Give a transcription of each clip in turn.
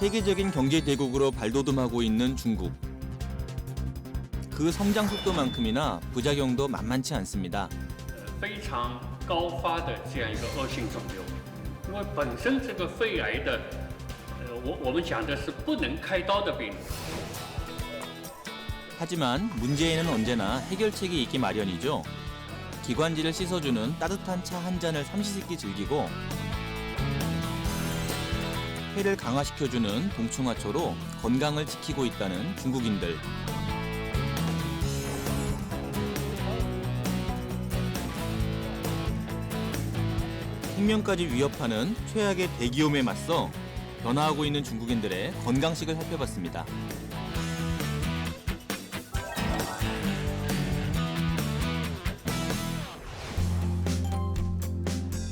세계적인 경제 대국으로 발돋움하고 있는 중국. 그 성장 속도만큼이나 부작용도 만만치 않습니다. 非常高发的这样一个恶性肿瘤，因为本身这个肺癌的，我们讲的是不能开刀的病。 하지만 문제에는 언제나 해결책이 있기 마련이죠. 기관지를 씻어주는 따뜻한 차 한 잔을 삼시세끼 즐기고 폐를 강화시켜주는 동충하초로 건강을 지키고 있다는 중국인들. 생명까지 위협하는 최악의 대기오염에 맞서 변화하고 있는 중국인들의 건강식을 살펴봤습니다.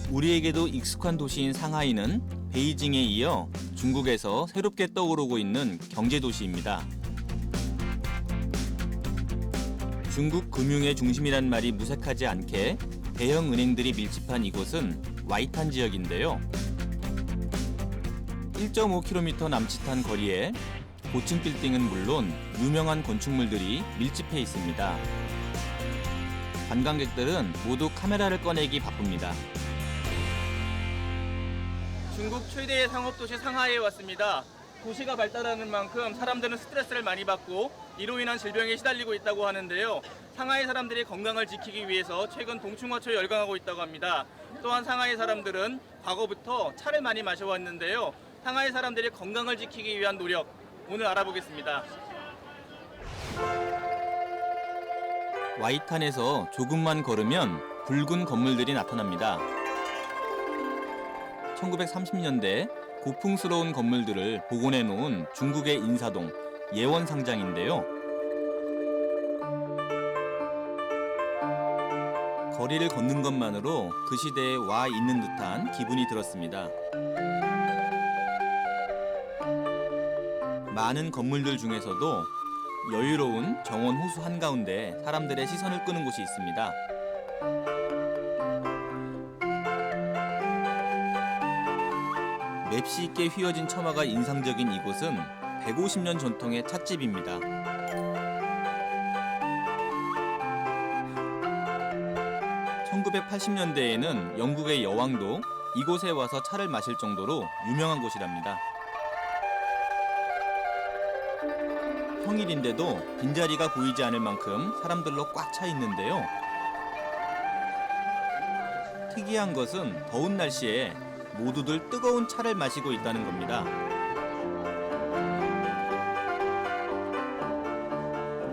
우리에게도 익숙한 도시인 상하이는 베이징에 이어 중국에서 새롭게 떠오르고 있는 경제도시입니다. 중국 금융의 중심이란 말이 무색하지 않게 대형 은행들이 밀집한 이곳은 와이탄 지역인데요. 1.5km 남짓한 거리에 고층 빌딩은 물론 유명한 건축물들이 밀집해 있습니다. 관광객들은 모두 카메라를 꺼내기 바쁩니다. 중국 최대의 상업도시 상하이에 왔습니다. 도시가 발달하는 만큼 사람들은 스트레스를 많이 받고 이로 인한 질병에 시달리고 있다고 하는데요. 상하이 사람들이 건강을 지키기 위해서 최근 동충하초에 열광하고 있다고 합니다. 또한 상하이 사람들은 과거부터 차를 많이 마셔왔는데요. 상하이 사람들이 건강을 지키기 위한 노력, 오늘 알아보겠습니다. 와이탄에서 조금만 걸으면 붉은 건물들이 나타납니다. 1930년대 고풍스러운 건물들을 복원해 놓은 중국의 인사동 예원상장인데요. 거리를 걷는 것만으로 그 시대에 와 있는 듯한 기분이 들었습니다. 많은 건물들 중에서도 여유로운 정원 호수 한가운데 사람들의 시선을 끄는 곳이 있습니다. 맵시 있게 휘어진 처마가 인상적인 이곳은 150년 전통의 찻집입니다. (1980년대에는) 영국의 여왕도 이곳에 와서 차를 마실 정도로 유명한 곳이랍니다. 평일인데도 빈자리가 보이지 않을 만큼 사람들로 꽉 차 있는데요. 특이한 것은 더운 날씨에 모두들 뜨거운 차를 마시고 있다는 겁니다.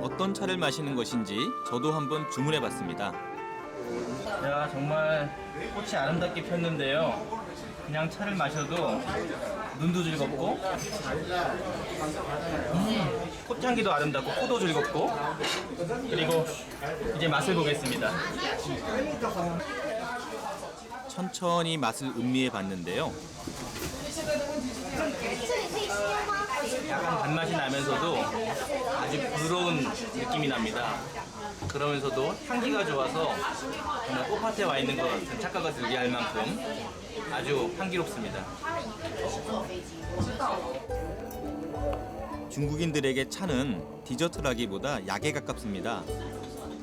어떤 차를 마시는 것인지 저도 한번 주문해 봤습니다. 야, 정말 꽃이 아름답게 폈는데요. 그냥 차를 마셔도 눈도 즐겁고 꽃향기도 아름답고 코도 즐겁고 그리고 이제 맛을 보겠습니다. 천천히 맛을 음미해 봤는데요. 약간 단맛이 나면서도 아주 부드러운 느낌이 납니다. 그러면서도 향기가 좋아서 정말 꽃밭에 와 있는 것 같은 착각을 들게 할 만큼 아주 향기롭습니다. 중국인들에게 차는 디저트라기보다 약에 가깝습니다.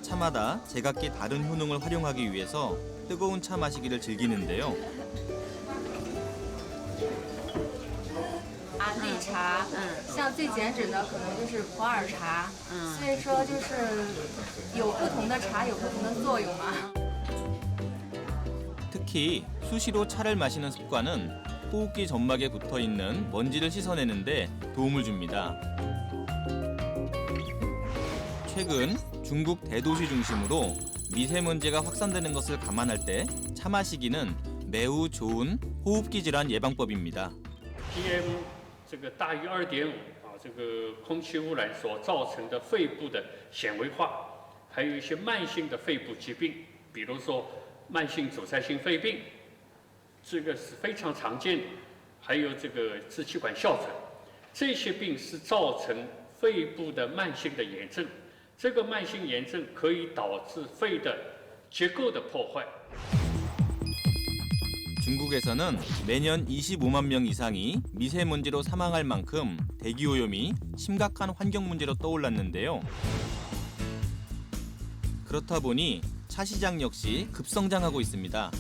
차마다 제각기 다른 효능을 활용하기 위해서 뜨거운 차 마시기를 즐기는데요. 绿茶，像最减脂的可能就是普洱茶，所以说就是有不同的茶有不同的作用嘛。 특히 수시로 차를 마시는 습관은 호흡기 점막에 붙어있는 먼지를 씻어내는데 도움을 줍니다. 최근 중국 대도시 중심으로 미세먼지가 확산되는 것을 감안할 때 차 마시기는 매우 좋은 호흡기 질환 예방법입니다. PM 这个大于2.5啊，这个空气污染所造成的肺部的纤维化，还有一些慢性的肺部疾病，比如说慢性阻塞性肺病，这个是非常常见的，还有这个支气管哮喘，这些病是造成肺部的慢性的炎症，这个慢性炎症可以导致肺的结构的破坏。 중국에서는 매년 25만 명 이상이 미세먼지로 사망할 만큼 대기오염이 심각한 환경 문제로 떠올랐는데요. 그렇다 보니 차 시장 역시 급성장하고 있습니다.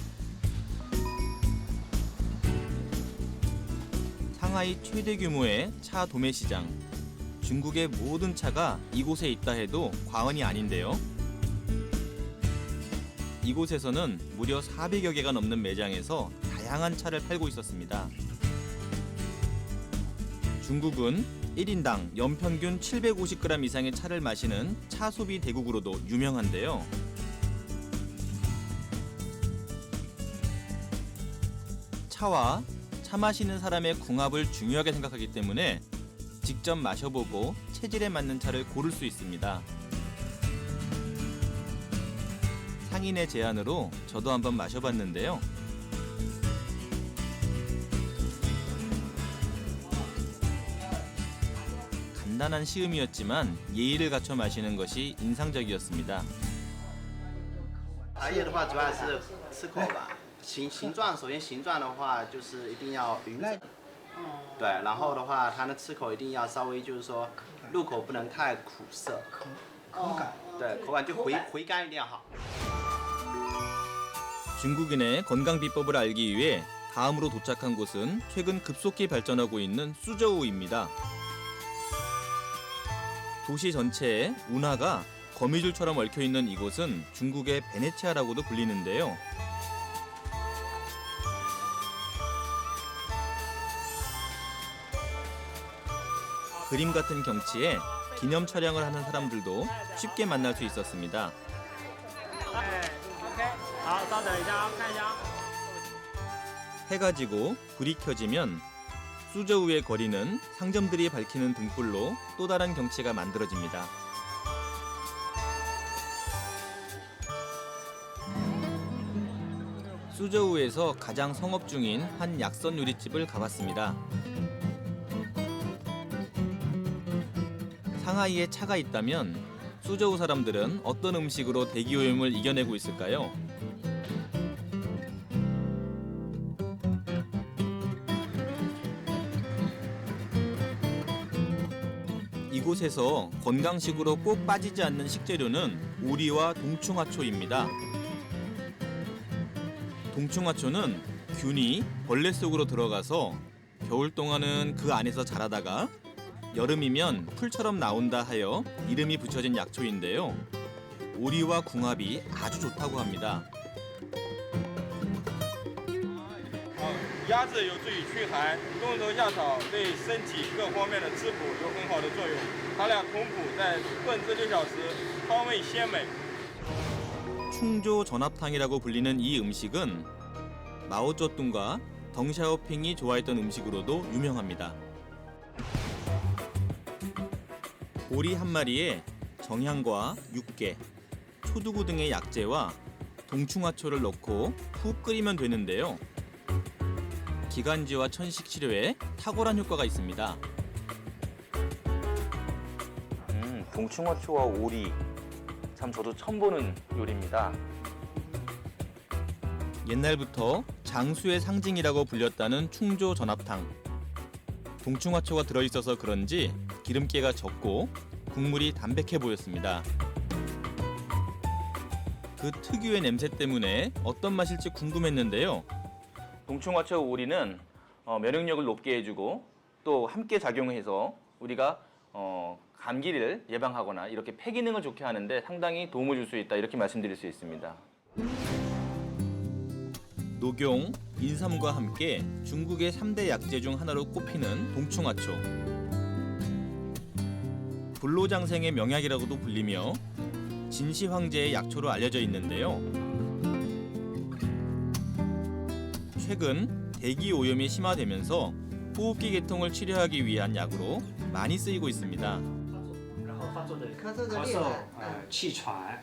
상하이 최대 규모의 차 도매 시장. 중국의 모든 차가 이곳에 있다 해도 과언이 아닌데요. 이곳에서는 무려 400여 개가 넘는 매장에서 다양한 차를 팔고 있었습니다. 중국은 1인당 연평균 750g 이상의 차를 마시는 차 소비 대국으로도 유명한데요. 차와 차 마시는 사람의 궁합을 중요하게 생각하기 때문에 직접 마셔보고 체질에 맞는 차를 고를 수 있습니다. 상인의 제안으로 저도 한번 마셔봤는데요. 간단한 시음이었지만 예의를 갖춰 마시는 것이 인상적이었습니다. 茶叶的话，主要是吃口吧。形状，首先形状的话，就是一定要匀称。对，然后的话，它的吃口一定要稍微就是说，入口不能太苦涩。口感。对，口感就回甘一定要好。 중국인의 건강 비법을 알기 위해 다음으로 도착한 곳은 최근 급속히 발전하고 있는 수저우입니다. 도시 전체에 운하가 거미줄처럼 얽혀있는 이곳은 중국의 베네치아라고도 불리는데요. 그림 같은 경치에 기념 촬영을 하는 사람들도 쉽게 만날 수 있었습니다. 해가 지고 불이 켜지면 수저우의 거리는 상점들이 밝히는 등불로 또 다른 경치가 만들어집니다. 수저우에서 가장 성업 중인 한 약선 요리집을 가봤습니다. 상하이에 차가 있다면 수저우 사람들은 어떤 음식으로 대기오염을 이겨내고 있을까요? 이곳에서 건강식으로 꼭 빠지지 않는 식재료는 오리와 동충하초입니다. 동충하초는 균이 벌레 속으로 들어가서 겨울 동안은 그 안에서 자라다가 여름이면 풀처럼 나온다 하여 이름이 붙여진 약초인데요. 오리와 궁합이 아주 좋다고 합니다. 鸭子有助于驱寒，冬虫夏草对身体各方面的滋补有很好的作用。它俩同补在炖制6小时，汤味鲜美。 충조 전합탕이라고 불리는 이 음식은 마오쩌둥과 덩샤오핑이 좋아했던 음식으로도 유명합니다. 오리 한 마리에 정향과 육개, 초두구 등의 약재와 동충하초를 넣고 푹 끓이면 되는데요. 기관지와 천식 치료에 탁월한 효과가 있습니다. 동충하초와 오리, 참 저도 처음 보는 요리입니다. 옛날부터 장수의 상징이라고 불렸다는 충조 전합탕. 동충하초가 들어있어서 그런지 기름기가 적고 국물이 담백해 보였습니다. 그 특유의 냄새 때문에 어떤 맛일지 궁금했는데요. 동충하초 오리는 면역력을 높게 해주고 또 함께 작용해서 우리가 감기를 예방하거나 이렇게 폐 기능을 좋게 하는데 상당히 도움을 줄 수 있다 이렇게 말씀드릴 수 있습니다. 녹용, 인삼과 함께 중국의 3대 약재 중 하나로 꼽히는 동충하초. 불로장생의 명약이라고도 불리며 진시 황제의 약초로 알려져 있는데요. 최근 대기 오염이 심화되면서 호흡기 계통을 치료하기 위한 약으로 많이 쓰이고 있습니다. 咳嗽，气喘，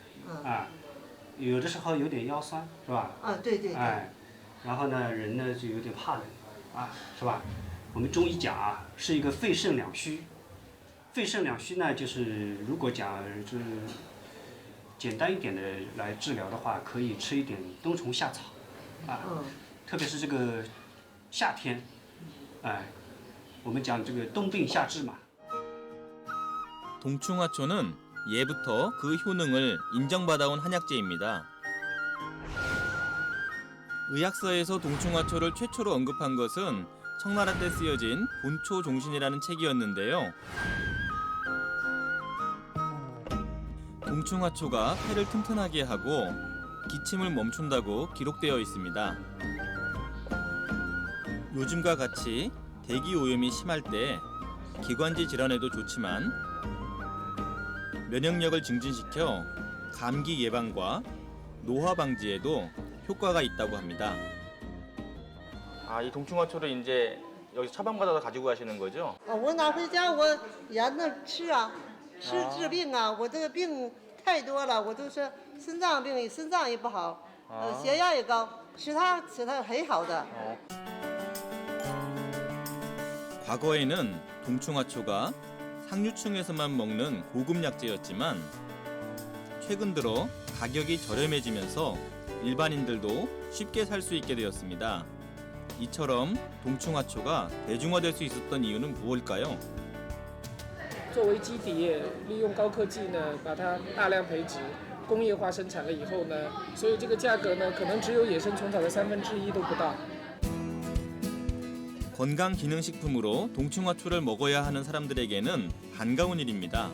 有的时候有点腰酸，是吧？对对对。然后呢，人呢就有点怕冷，是吧？我们中医讲是一个肺肾两虚。肺肾两虚呢，就是如果讲就是简单一点的来治疗的话，可以吃一点冬虫夏草，特别是这个夏天，哎，我们讲这个冬病夏治嘛。 동충하초는 예부터 그 효능을 인정받아온 한약재입니다. 의학서에서 동충하초를 최초로 언급한 것은 청나라 때 쓰여진 본초종신이라는 책이었는데요. 동충하초가 폐를 튼튼하게 하고 기침을 멈춘다고 기록되어 있습니다. 요즘과 같이 대기 오염이 심할 때 기관지 질환에도 좋지만 면역력을 증진시켜 감기 예방과 노화 방지에도 효과가 있다고 합니다. 아, 이 동충하초를 이제 여기서 처방받아서 가지고 가시는 거죠? 我拿回家我研着吃啊，吃治病啊。我这个病太多了，我都是肾脏病，肾脏也不好，血压也高，吃它很好的。 과거에는 동충하초가 상류층에서만 먹는 고급 약재였지만 최근 들어 가격이 저렴해지면서 일반인들도 쉽게 살 수 있게 되었습니다. 이처럼 동충하초가 대중화될 수 있었던 이유는 무엇일까요? 作为基底业，利用高科技呢，把它大量培植，工业化生产了以后呢，所以这个价格呢，可能只有野生虫草的1/3都不到。 건강기능식품으로 동충하초를 먹어야 하는 사람들에게는 반가운 일입니다.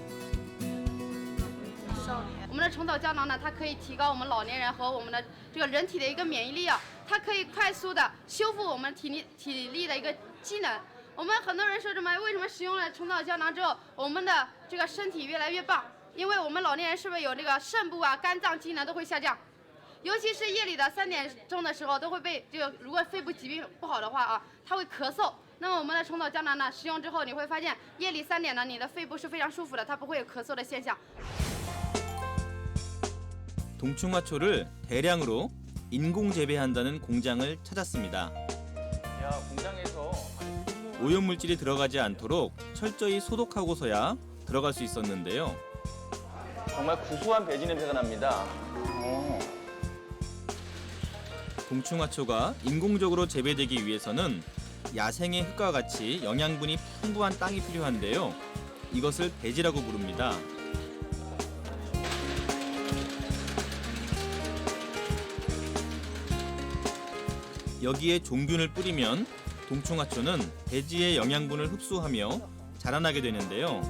我们的虫草胶囊呢，它可以提高我们老年人和我们的这个人体的一个免疫力啊，它可以快速的修复我们体力的一个机能。我们很多人说为什么使用了虫草胶囊之后，我们的这个身体越来越棒？因为我们老年人是不是有这个肾部啊、肝脏机能都会下降？ 尤其是夜里的3点钟的时候，都会被这个如果肺部疾病不好的话啊，它会咳嗽。那么我们的虫草胶囊呢，使用之后你会发现，夜里3点呢，你的肺部是非常舒服的，它不会有咳嗽的现象。 동충하초를 대량으로 인공 재배한다는 공장을 찾았습니다. 야, 공장에서 오염 물질이 들어가지 않도록 철저히 소독하고서야 들어갈 수 있었는데요. 정말 구수한 배지 냄새가 납니다. 동충하초가 인공적으로 재배되기 위해서는 야생의 흙과 같이 영양분이 풍부한 땅이 필요한데요. 이것을 배지라고 부릅니다. 여기에 종균을 뿌리면 동충하초는 배지의 영양분을 흡수하며 자라나게 되는데요.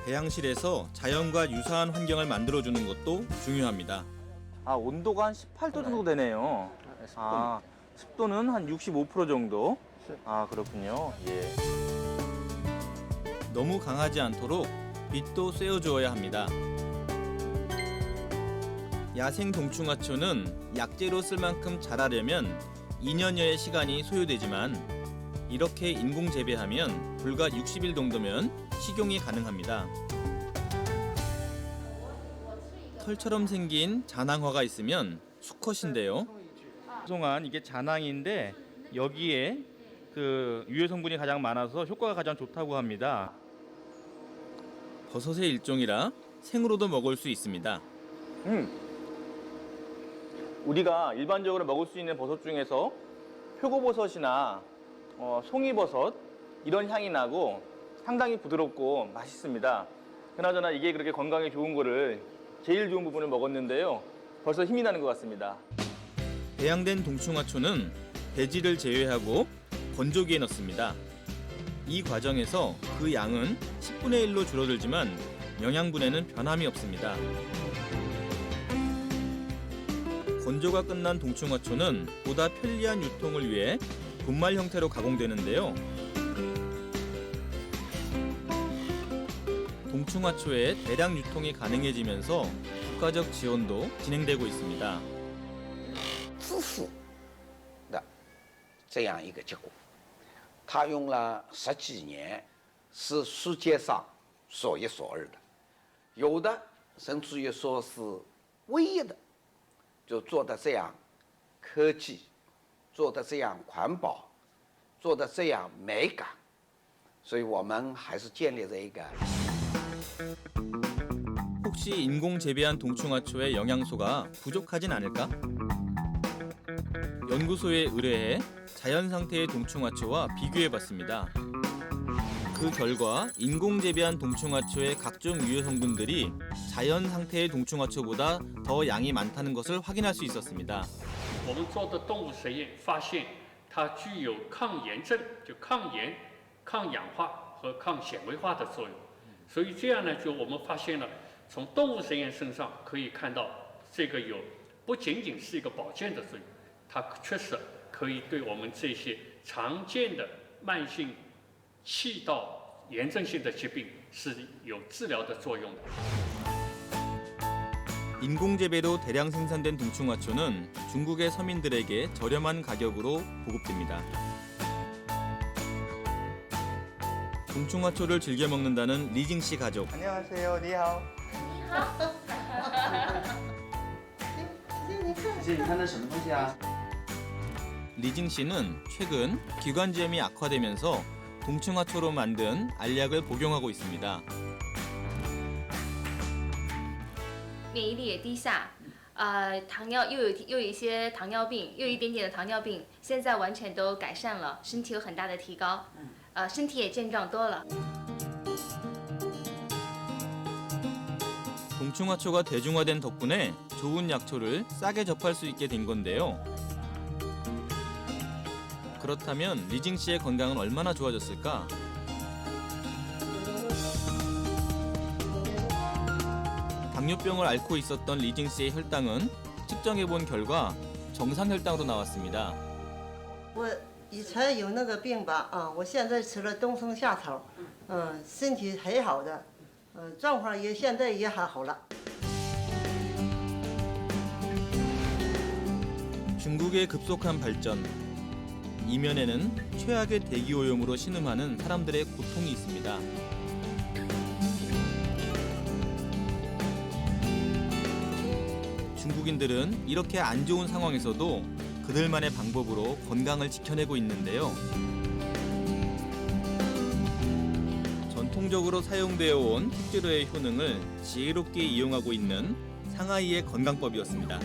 배양실에서 자연과 유사한 환경을 만들어주는 것도 중요합니다. 아, 온도가 한 18도 정도 되네요. 아, 습도는 한 65% 정도. 아, 그렇군요. 예. 너무 강하지 않도록 빛도 쐬어주어야 합니다. 야생 동충하초는 약재로 쓸 만큼 자라려면 2년여의 시간이 소요되지만 이렇게 인공 재배하면 불과 60일 정도면 식용이 가능합니다. 털처럼 생긴 자낭화가 있으면 수컷인데요. 송한 이게 자낭인데 여기에 그 유해 성분이 가장 많아서 효과가 가장 좋다고 합니다. 버섯의 일종이라 생으로도 먹을 수 있습니다. 우리가 일반적으로 먹을 수 있는 버섯 중에서 표고버섯이나 송이버섯 이런 향이 나고 상당히 부드럽고 맛있습니다. 그나저나 이게 그렇게 건강에 좋은 거를 제일 좋은 부분을 먹었는데요. 벌써 힘이 나는 것 같습니다. 배양된 동충하초는 배지를 제외하고 건조기에 넣습니다. 이 과정에서 그 양은 10분의 1로 줄어들지만 영양분에는 변함이 없습니다. 건조가 끝난 동충하초는 보다 편리한 유통을 위해 분말 형태로 가공되는데요. 동충하초의 대량 유통이 가능해지면서 국가적 지원도 진행되고 있습니다. 致富的这样一个结果，他用了10几年，是世界上数一数二的，有的甚至于说是唯一的，就做的这样科技，做的这样环保，做的这样美感，所以我们还是建立着一个。 혹시 인공 재배한 동충하초의 영양소가 부족하진 않을까? 연구소에 의뢰해 자연 상태의 동충하초와 비교해봤습니다. 그 결과 인공 재배한 동충하초의 각종 유해 성분들이 자연 상태의 동충하초보다 더 양이 많다는 것을 확인할 수 있었습니다. 我们做的动物实验发现，它具有抗炎症，就抗炎、抗氧化和抗纤维化的作用。所以这样呢，就我们发现了，从动物实验身上可以看到，这个有不仅仅是一个保健的作用，它确实可以对我们这些常见的慢性气道炎症性的疾病是有治疗的作用的。 인공 재배로 대량 생산된 동충하초는 중국의 서민들에게 저렴한 가격으로 보급됩니다. 동충하초를 즐겨 먹는다는 리징 씨 가족. 안녕하세요, 你好.姐姐，你看那什么东西啊？ 리징 씨는 최근 기관지염이 악화되면서 동충하초로 만든 알약을 복용하고 있습니다. 免疫力也低下，糖尿又有一些糖尿病，又有一点点的糖尿病，现在完全都改善了，身体有很大的提高，身体也健壮多了。 동충하초가 대중화된 덕분에 좋은 약초를 싸게 접할 수 있게 된 건데요. 그렇다면 리징 씨의 건강은 얼마나 좋아졌을까? 당뇨병을 앓고 있었던 리징 씨의 혈당은 측정해본 결과 정상 혈당으로 나왔습니다. 我以前有那个病吧，我现在吃了冬虫夏草，身体很好的，状况也现在也还好了。 중국의 급속한 발전. 이면에는 최악의 대기오염으로 신음하는 사람들의 고통이 있습니다. 중국인들은 이렇게 안 좋은 상황에서도 그들만의 방법으로 건강을 지켜내고 있는데요. 전통적으로 사용되어 온 틱제로의 효능을 지혜롭게 이용하고 있는 상하이의 건강법이었습니다.